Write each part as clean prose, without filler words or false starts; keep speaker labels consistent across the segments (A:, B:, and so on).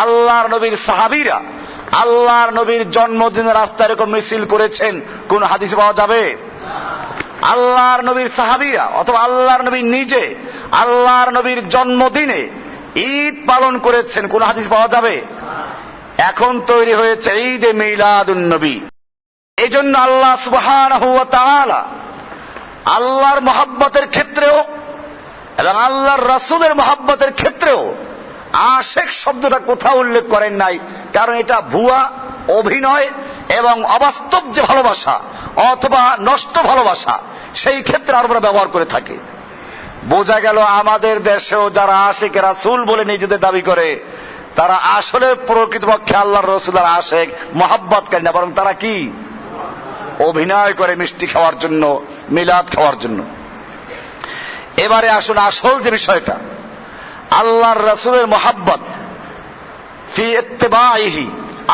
A: আল্লাহর নবীর সাহাবীরা আল্লাহর নবীর জন্মদিনের রাস্তায় এরকম মিছিল করেছেন, কোন হাদিস পাওয়া যাবে? আল্লাহর নবীর সাহাবীরা অথবা আল্লাহর নবী নিজে আল্লাহর নবীর জন্মদিনে ঈদ পালন করেছেন, কোন হাদিস পাওয়া যাবে? এখন তৈরি হয়েছে ঈদে মিলাদুন নবী। এই জন্য আল্লাহ সুবহানাহু ওয়া তাআলা আল্লাহর মহব্বতের ক্ষেত্রেও এবং আল্লাহর রাসূলের মহব্বতের ক্ষেত্রেও আশেক শব্দটা কোথাও উল্লেখ করেন নাই, কারণ এটা ভুয়া, অভিনয় এবং অবাস্তব যে ভালোবাসা অথবা নষ্ট ভালোবাসা, সেই ক্ষেত্রে আরবরা ব্যবহার করে থাকে। বোঝা গেল আমাদের দেশেও যারা আশেক রাসূল বলে নিজেদের দাবি করে, তারা আসলে প্রকৃতপক্ষে আল্লাহর রাসূলের আশেক, মহব্বতকারী না, বরং তারা কি অভিনয় করে মিষ্টি খাওয়ার জন্য, মিলাদ খাওয়ার জন্য। এবারে আসুন আসল যে বিষয়টা, আল্লাহর রাসূলের মহব্বত ফি ইত্তিবাইহি,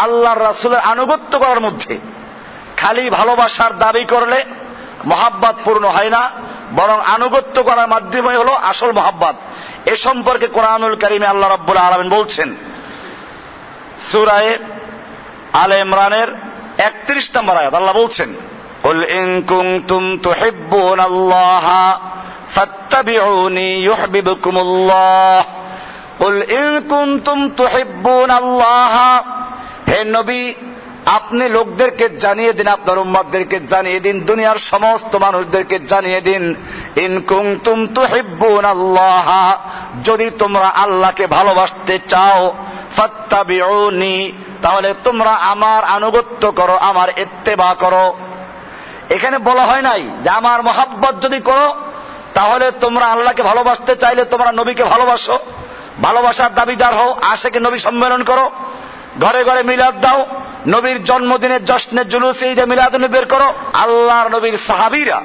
A: আল্লাহর রাসূলের আনুগত্য করার মধ্যে খালি ভালোবাসার দাবি করলে মহব্বত পূর্ণ হয় না, বরং আনুগত্য করার মাধ্যমে হলো আসল মহব্বত। এ সম্পর্কে কোরআনুল কারীমে আল্লাহ রাব্বুল আলামিন বলছেন সূরা আলে ইমরানের 31 নম্বর আয়াত, আল্লাহ বলছেন কুল ইন কুনতুম তুহিব্বুনাল্লাহা ফাত্তাবিউনি ইউহিব্বুকুমুল্লাহ। কুল ইন কুনতুম তুহিব্বুনাল্লাহা, হে নবী আপনি লোকদেরকে জানিয়ে দিন, আপনার উম্মতদেরকে জানিয়ে দিন, দুনিয়ার সমস্ত মানুষদেরকে জানিয়ে দিন, ইন কুনতুম তুহিব্বুনাল্লাহা, যদি তোমরা আল্লাহকে ভালোবাসতে চাও, ফাত্তাবিউনি, তাহলে তোমরা আমার আনুগত্য করো, আমার ইত্তেবা করো। এখানে বলা হয় নাই যে আমার মহব্বত যদি করো তাহলে তোমরা আল্লাহকে ভালোবাসতে চাইলে তোমরা নবীকে ভালোবাসো, ভালোবাসার দাবিদার হও, আশেকে নবী সম্মেলন করো, ঘরে ঘরে মিলাদ দাও, নবীর জন্মদিনের জশ্নের জুলুসে ঈদে মিলাদ বের করো। আল্লাহর নবীর সাহাবীরা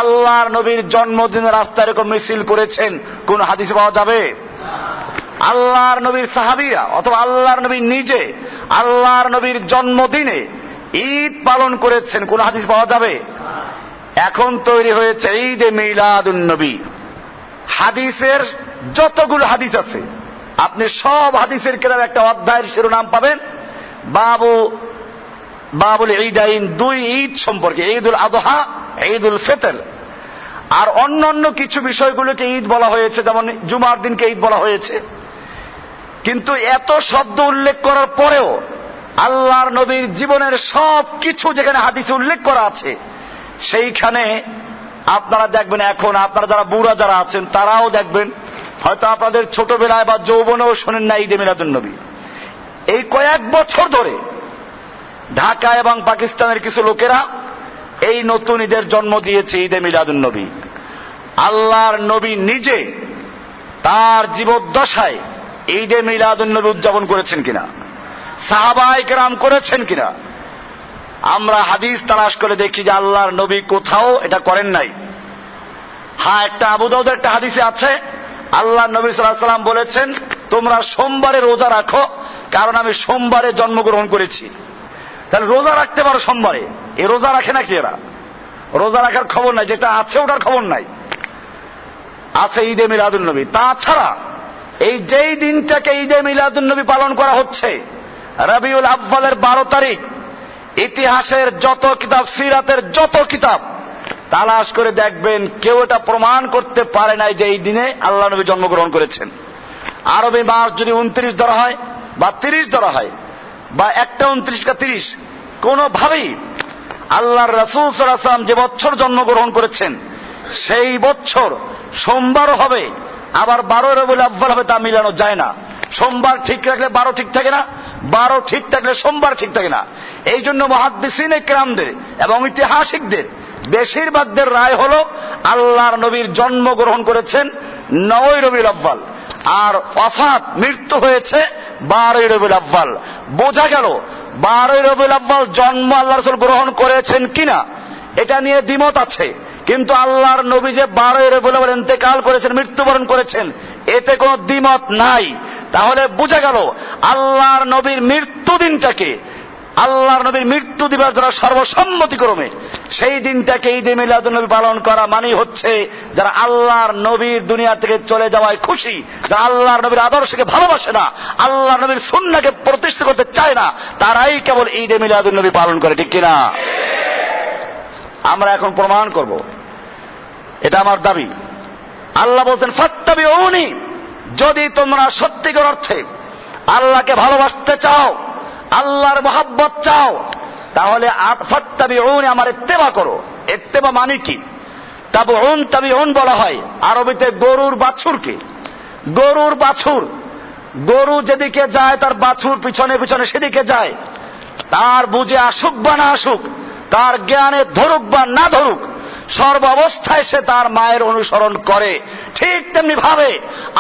A: আল্লাহর নবীর জন্মদিনের রাস্তায় এরকম মিছিল করেছেন, কোন হাদিস পাওয়া যাবে? আল্লাহর নবীর সাহাবীরা অথবা আল্লাহর নবী নিজে আল্লাহর নবীর জন্মদিনে ঈদ পালন করেছেন, কোন হাদিস পাওয়া যাবে? এখন তৈরি হয়েছে ঈদে মিলাদুন নবী। হাদিসের যতগুলো হাদিস আছে আপনি সব হাদিসের কিতাবে একটা অধ্যায়ের শিরোনাম পাবেন বাবুল ঈদাইন, দুই ঈদ সম্পর্কে, ঈদুল আযহা, ঈদুল ফিতর। আর অন্যান্য কিছু বিষয়গুলোকে ঈদ বলা হয়েছে, যেমন জুমার দিনকে ঈদ বলা হয়েছে। কিন্তু এত শব্দ উল্লেখ করার পরেও আল্লাহর নবীর জীবনের সব কিছু যেখানে হাদিসে উল্লেখ করা আছে, সেইখানে আপনারা দেখবেন, এখন আপনারা যারা বুড়া যারা আছেন তারাও দেখবেন, হয়তো আপনাদের ছোটবেলায় বা যৌবনেও শোনেন না ঈদে মিলাদুন নবী। এই কয়েক বছর ধরে ঢাকা এবং পাকিস্তানের কিছু লোকেরা এই নতুন ঈদের জন্ম দিয়েছে ঈদে মিলাদুন নবী। আল্লাহর নবী নিজে তার জীবদ্দশায় ঈদে মিলাদুন নবী উদযাপন করেছেন কিনা, সাহাবায়ে কেরাম করেছেন কিনা? আমরা হাদিস তালাশ করে দেখি যে আল্লাহর নবী কোথাও এটা করেন নাই। হ্যাঁ, একটা আবু দাউদের একটা হাদিসে আছে, আল্লাহর নবী সাল্লাল্লাহু আলাইহি ওয়াসাল্লাম বলেছেন তোমরা সোমবারে রোজা রাখো, কারণ আমি সোমবারে জন্মগ্রহণ করেছি। তাহলে রোজা রাখতে পারো সোমবারে, এ রোজা রাখে নাকি এরা? রোজা রাখার খবর নাই, যেটা আছে ওটার খবর নাই। আছে ঈদে মিলাদুন নবী। তাছাড়া এই যেই দিনটাকে ঈদে মিলাদুন নবী পালন করা হচ্ছে, রবিউল আউয়ালের 12 তারিখ, ইতিহাসের যত কিতাব, সিরাতের যত কিতাব তালাশ করে দেখবেন কেউ এটা প্রমাণ করতে পারে নাই যে এই দিনে আল্লাহ নবী জন্মগ্রহণ করেছেন। আরবি মাস যদি 29 ধরা হয় বা 30 ধরা হয় বা একটা 29 বা 30, কোনোভাবেই আল্লাহর রাসূল সাল্লাল্লাহু আলাইহি ওয়াসাল্লাম যে বছর জন্মগ্রহণ করেছেন সেই বছর সোমবারও হবে, আবার 12 রবিউল আউয়াল হবে, তা মিলানো যায় না। সোমবার ঠিক রাখলে 12 ঠিক থাকে না, 12 ঠিক থাকলে সোমবার ঠিক থাকে না। এই জন্য মুহাদ্দিসিনে কেরামদের এবং ঐতিহাসিকদের বেশিরভাগদের রায় হলো আল্লাহর নবীর জন্মগ্রহণ করেছেন 9 রবিউল আউয়াল, আর ওয়াফাত মৃত্যু হয়েছে 12 রবিউল আউয়াল। বোঝা গেল 12 রবিউল আউয়াল জন্ম আল্লাহ রাসূল গ্রহণ করেছেন কিনা এটা নিয়ে দ্বিমত আছে, কিন্তু আল্লাহর নবী যে 12 রবিউল আউয়াল ইন্তেকাল করেছেন, মৃত্যুবরণ করেছেন, এতে কোনো দ্বিমত নাই। তাহলে বোঝা গেল আল্লাহর নবীর মৃত্যু দিনটাকে আল্লাহর নবীর মৃত্যু দিবস যারা সর্বসম্মতিক্রমে সেই দিনটাকে ঈদে মিলাদুন নবী পালন করা মানে হচ্ছে যারা আল্লাহর নবীর দুনিয়া থেকে চলে যাওয়ায় খুশি, যারা আল্লাহর নবীর আদর্শকে ভালোবাসে না, আল্লাহর নবীর সুন্নাহকে প্রতিষ্ঠা করতে চায় না, তারাই কেবল ঈদে মিলাদুন নবী পালন করে, ঠিক কিনা? আমরা এখন প্রমাণ করব, এটা আমার দাবি। আল্লাহ বলছেন ফাত্তাবিউনি, যদি তোমরা সত্যিকার অর্থে আল্লাহকে ভালোবাসতে চাও, আল্লাহর মহব্বত চাও, তাহলে ফাত্তাবিউনি, আমার ইত্তেবা করো। ইত্তেবা মানে কি? তাবউন, তাবিউন বলা হয় আরবিতে গরুর বাছুরকে। গরুর বাছুর, গরু যেদিকে যায় তার বাছুর পিছনে পিছনে সেদিকে যায়, তার বুঝে আসুক বা না আসুক, তার জ্ঞানে ধরুক বা না ধরুক, সর্ব অবস্থায় সে তার মায়ের অনুসরণ করে। ঠিক তেমনি ভাবে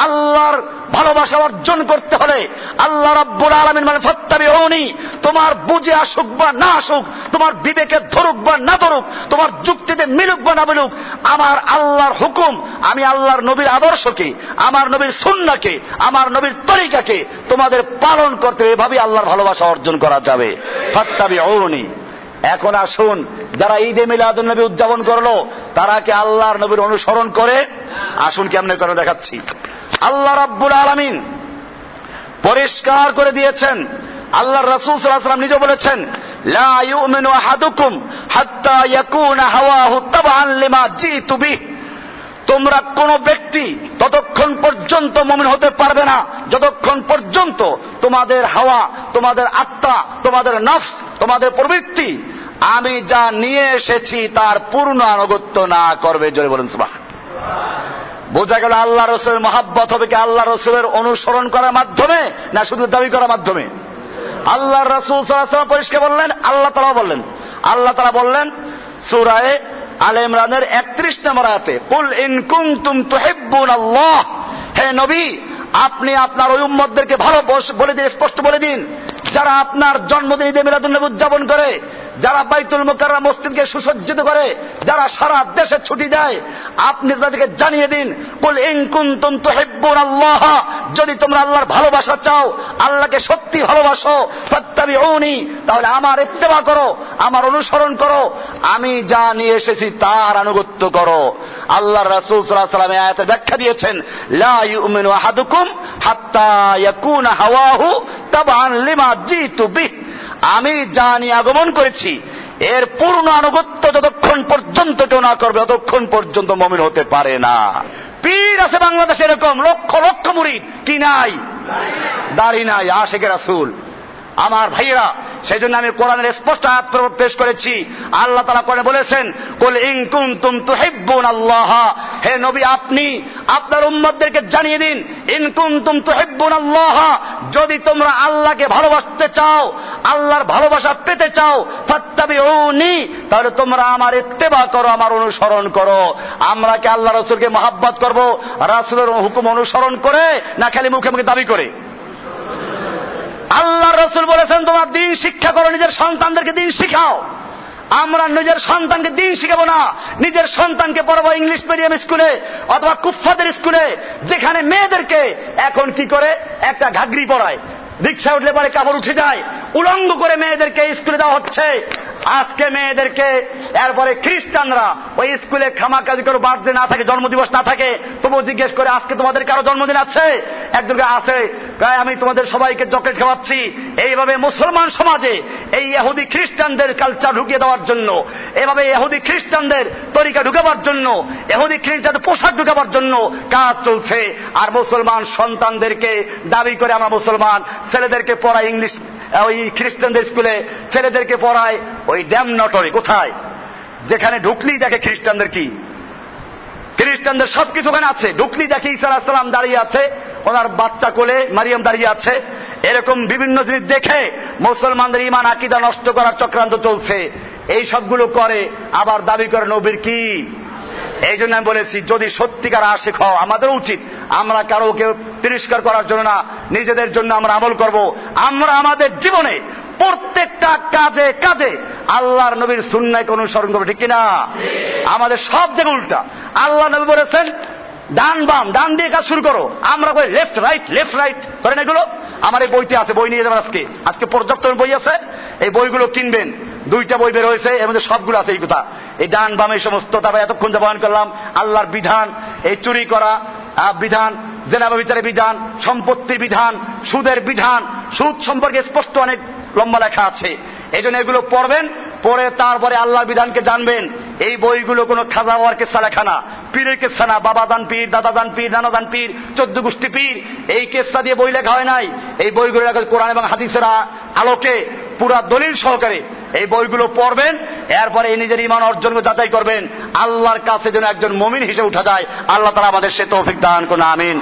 A: আল্লাহর ভালোবাসা অর্জন করতে হলে আল্লাহ রাব্বুল আলামিন মানে ফাত্তাবিউনি, তোমার বুঝে আসুক বা না আসুক, তোমার বিবেকে ধরুক বা না ধরুক, তোমার যুক্তিতে মিলুক বা না মিলুক, আমার আল্লাহর হুকুম, আমি আল্লাহর নবীর আদর্শকে, আমার নবীর সুন্নাহকে, আমার নবীর তরিকাকে তোমাদের পালন করতে হবে। এভাবেই আল্লাহর ভালোবাসা অর্জন করা যাবে। ফাত্তাবিউনি। এখন আসুন, যারা ঈদে মিলাদুন নবী উদযাপন করলো তারা কি আল্লাহর নবীর অনুসরণ করে? আসুন কেমনে করে দেখাচ্ছি। আল্লাহ রাব্বুল আলামিন পরিষ্কার করে দিয়েছেন, আল্লাহর রাসূল সাল্লাল্লাহু আলাইহি ওয়াসাল্লাম নিজে বলেছেন, লা ইউমিনু আহাদুকুম হাত্তা ইয়াকুনা হাওয়াহু তাবআন লিমা জিতু বিহি। তোমরা কোন ব্যক্তি ততক্ষণ পর্যন্ত মুমিন হতে পারবে না যতক্ষণ পর্যন্ত তোমাদের হাওয়া, তোমাদের আত্মা, তোমাদের নফস, তোমাদের প্রবৃত্তি আমি যা নিয়ে এসেছি তার পূর্ণ আনুগত্য না করবে। জোরে বলেন সুবহান। বোঝা গেল আল্লাহ রসুলের মহাব্বত হবে কি আল্লাহ রসুলের অনুসরণ করার মাধ্যমে, না শুধু দাবি করার মাধ্যমে? আল্লাহ রসুল সাল্লাল্লাহু আলাইহি ওয়াসাল্লাম পরিষ্কার বললেন, আল্লাহ তাআলা বললেন, আল্লাহ তাআলা বললেন সূরা আলে ইমরানের 31 নম্বর আয়াতে, কুল ইন কুনতুম তুহিব্বুনাল্লাহ, হে নবী আপনি আপনার ওই উম্মতদেরকে ভালো বলে দিন, স্পষ্ট বলে দিন, যারা আপনার জন্মদিন ঈদে মিলাদুন নবী উদযাপন করে, যারা বাইতুল মুকাররম মসজিদকে সুসজ্জিত করে, যারা সারা দেশে ছুটি দেয়, আপনি তাদেরকে জানিয়ে দিন, কুল ইন কুনতুম তুহিব্বুনাল্লাহ, যদি তোমরা আল্লাহর ভালোবাসা চাও, আল্লাহকে সত্যি ভালোবাসো, ফাত্তাবিউনি, তাহলে আমার ইত্তেবা করো, আমার অনুসরণ করো, আমি যা নিয়ে এসেছি তার আনুগত্য করো। আল্লাহর রাসূল সাল্লাল্লাহু আলাইহি ওয়াসাল্লাম এই আয়াতে ব্যাখ্যা দিয়েছেন, লা ইউমিনু আহাদুকুম হাত্তা ইয়াকুনা হাওয়াহু তাবআন লিমা জিতু বিহি, আমি যা নিয়ে আগমন করেছি এর পূর্ণ আনুগত্য যতক্ষণ পর্যন্ত কেউ না করবে ততক্ষণ পর্যন্ত মুমিন হতে পারে না। পীর আছে বাংলাদেশে এরকম লক্ষ লক্ষ মুরিদ, কি নাই? দাড়ি নাই, আশিকে রাসূল। আমার ভাইয়েরা, সেই জন্য আমি কোরআনের স্পষ্ট আয়াত পেশ করেছি। আল্লাহ তাআলা কোরআনে বলেছেন, কুল ইন কুনতুম তুহিব্বুনাল্লাহ, হে নবী আপনি আপনার উম্মতদেরকে জানিয়ে দিন, ইন কুনতুম তুহিব্বুনাল্লাহ, যদি তোমরা আল্লাহকে ভালোবাসতে চাও, আল্লাহর ভালোবাসা পেতে চাও, ফাত্তাবিউনি, তাহলে তোমরা আমার ইত্তেবা করো, আমার অনুসরণ করো। আমরা কি আল্লাহ রাসূলকে মহব্বত করব রাসূলের হুকুম অনুসরণ করে, না খালি মুখে মুখে দাবি করে? আল্লাহ রাসূল বলেছেন তোমরা দ্বীন শিক্ষা করো, নিজের সন্তানদেরকে দ্বীন শিখাও। আমরা নিজের সন্তানকে দ্বীন শিখাবো না, নিজের সন্তানকে পড়াবো ইংলিশ মিডিয়াম স্কুলে অথবা কুফফাদের স্কুলে, যেখানে মেয়েদেরকে এখন কি করে একটা ঘাগরি পড়ায়, রিক্সা উঠলে পরে কাপড় উঠে যায়, উলঙ্গ করে মেয়েদেরকে স্কুলে দেওয়া হচ্ছে। আজকে মেয়েদেরকে এরপরে খ্রিস্টানরা ওই স্কুলে খামাকাজি করে বার্থডে না থাকে, জন্মদিবস না থাকে, তবুও জিজ্ঞেস করে আজকে তোমাদের কারো জন্মদিন আছে? একজনকে আছে, আমি তোমাদের সবাইকে চকলেট খাওয়াচ্ছি। এইভাবে মুসলমান সমাজে এই ইহুদি খ্রিস্টানদের কালচার ঢুকিয়ে দেওয়ার জন্য, এভাবে ইহুদি খ্রিস্টানদের তরিকা ঢুকাবার জন্য, ইহুদি খ্রিস্টানদের পোশাক ঢুকাবার জন্য কাজ চলছে। আর মুসলমান সন্তানদেরকে দাবি করে আমরা মুসলমান, ছেলেদেরকে পড়াই ইংলিশ ওই খ্রিস্টানদের স্কুলে, ছেলেদেরকে পড়ায় ওই ড্যাম নটরি কোথায়, যেখানে ঢুকলেই দেখে খ্রিস্টানদের কি, খ্রিস্টানদের সবকিছু ওখানে আছে, ঢুকলেই দেখে ঈসা আলাইহিস সালাম দাঁড়িয়ে আছে, ওনার বাচ্চা কোলে মারিয়াম দাঁড়িয়ে আছে। এরকম বিভিন্ন জিনিস দেখে মুসলমানদের ঈমান আকীদা নষ্ট করার চক্রান্ত চলছে। এই সবগুলো করে আবার দাবি করে নবীর কি। এই জন্য আমি বলেছি, যদি সত্যিকার আশিক হও, আমাদের উচিত আমরা কারোকে তিরস্কার করার জন্য না, নিজেদের জন্য আমরা আমল করব। আমরা আমাদের জীবনে প্রত্যেকটা কাজে কাজে আল্লাহর নবীর সুন্নাহকে অনুসরণ করবো, ঠিক কিনা? আমাদের সব জায়গায় উল্টা। আল্লাহ নবী বলেছেন ডান বাম, ডান দিয়ে কাজ শুরু করো, আমরা করি লেফট রাইট, লেফট রাইট করেন। এগুলো আমার এই বইতে আছে, বই নিয়ে যাবেন। আজকে আজকে পর্যাপ্ত বই আছে, এই বইগুলো কিনবেন। 2টা বই বের হয়েছে, এর মধ্যে সবগুলো আছে এই কথা। এই ডান বাম এই সমস্ত, তারপরে এতক্ষণ যা বয়ান করলাম আল্লাহর বিধান, এই চুরি করা বিধান, জেনা ব্যভিচারের বিধান, সম্পত্তির বিধান, সুদের বিধান, সুদ সম্পর্কে স্পষ্ট অনেক লম্বা লেখা আছে। এই জন্য এগুলো পড়বেন, পড়ে তারপরে আল্লাহর বিধানকে জানবেন। এই বইগুলো কোনো খাজা হওয়ার কেসা লেখা না, পীরের কেসা না, বাবা দান পীর, দাদা দান পীর, নানা দান পীর, 14 গোষ্ঠী পীর, এই কেসা দিয়ে বই লেখা হয় নাই। এই বইগুলো কোরআন এবং হাদিসের আলোকে পুরা দলিল সহকারে এই বইগুলো পড়বেন। এরপরে এই নিজের ঈমান অর্জন যাচাই করবেন, আল্লাহর কাছে যেন একজন মুমিন হিসেবে উঠা যায়। আল্লাহ তাআলা আমাদের সে তৌফিক দান করুন, আমিন।